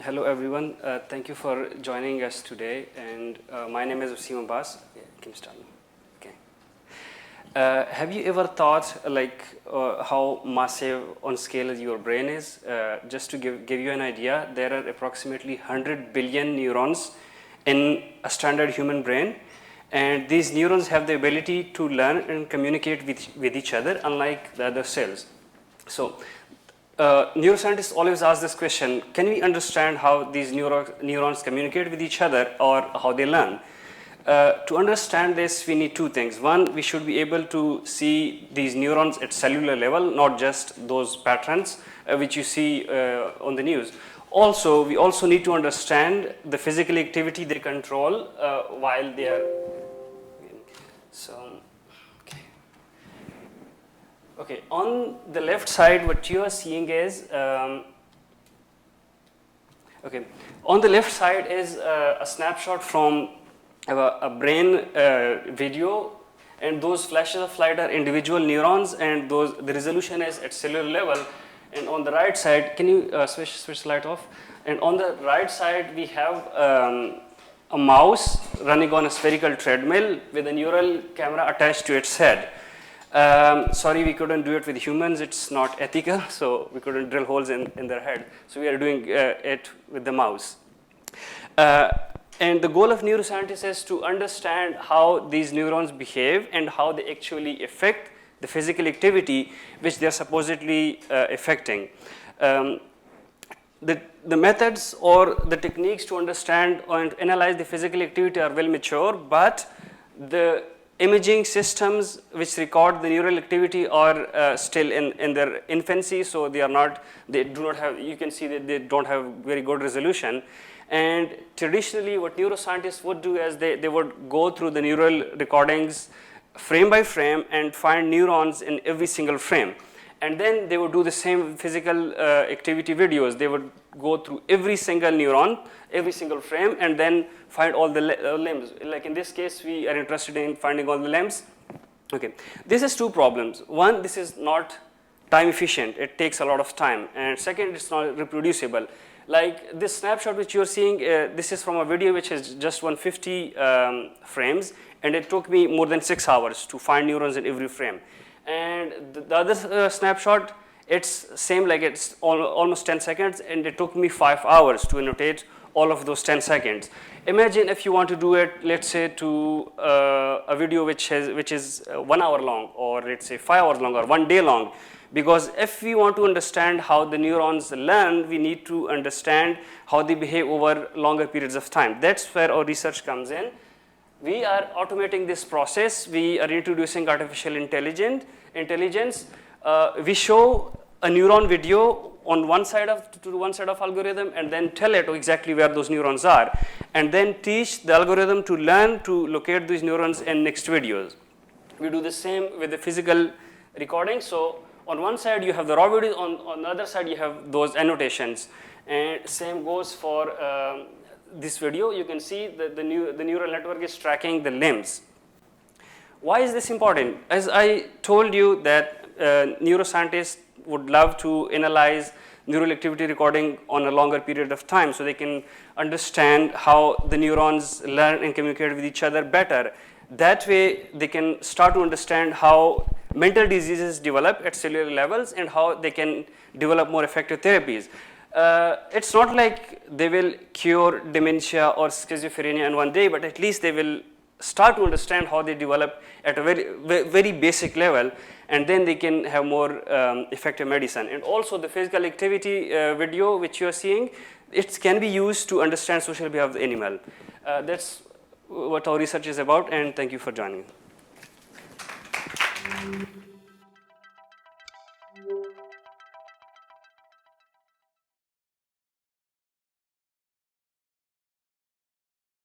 hello everyone. Thank you for joining us today. And my name is Waseem Abbas. Yeah, can you start? Okay. Have you ever thought how massive on scale your brain is? Just to give you an idea, there are approximately 100 billion neurons in a standard human brain. And these neurons have the ability to learn and communicate with each other, unlike the other cells. So neuroscientists always ask this question: can we understand how these neurons communicate with each other or how they learn? To understand this, we need two things. One, we should be able to see these neurons at cellular level, not just those patterns which you see on the news. Also, we also need to understand the physical activity they control while they are. Okay, on the left side, what you are seeing is, on the left side is a snapshot from a brain video, and those flashes of light are individual neurons, and the resolution is at cellular level. And on the right side, can you switch the light off? And on the right side, we have a mouse running on a spherical treadmill with a neural camera attached to its head. Sorry, we couldn't do it with humans. It's not ethical, so we couldn't drill holes in their head. So we are doing it with the mouse. And the goal of neuroscientists is to understand how these neurons behave and how they actually affect the physical activity which they are supposedly affecting. The methods or the techniques to understand and analyze the physical activity are well mature, but the imaging systems which record the neural activity are still in their infancy, so they do not have, you can see that they don't have very good resolution. And traditionally what neuroscientists would do is they would go through the neural recordings frame by frame and find neurons in every single frame. And then they would do the same physical activity videos. They would go through every single neuron, every single frame, and then find all the limbs. Like in this case, we are interested in finding all the limbs. Okay, this has two problems. One, this is not time efficient. It takes a lot of time. And second, it's not reproducible. Like this snapshot which you're seeing, this is from a video which has just 150 frames, and it took me more than 6 hours to find neurons in every frame. And the other snapshot, it's same, like it's almost 10 seconds, and it took me 5 hours to annotate all of those 10 seconds. Imagine if you want to do it, let's say, to a video which is 1 hour long, or let's say 5 hours long, or 1 day long. Because if we want to understand how the neurons learn, we need to understand how they behave over longer periods of time. That's where our research comes in. We are automating this process. We are introducing artificial intelligence. We show a neuron video on one side of algorithm, and then tell it exactly where those neurons are, and then teach the algorithm to learn to locate these neurons in next videos. We do the same with the physical recording. So on one side you have the raw video, on the other side you have those annotations, and same goes for this video. You can see that the neural network is tracking the limbs. Why is this important? As I told you that neuroscientists would love to analyze neural activity recording on a longer period of time, so they can understand how the neurons learn and communicate with each other better. That way they can start to understand how mental diseases develop at cellular levels and how they can develop more effective therapies. It's not like they will cure dementia or schizophrenia in one day, but at least they will start to understand how they develop at a very basic level, and then they can have more effective medicine. And also the physical activity video which you are seeing, it can be used to understand social behavior of the animal. That's what our research is about, and thank you for joining.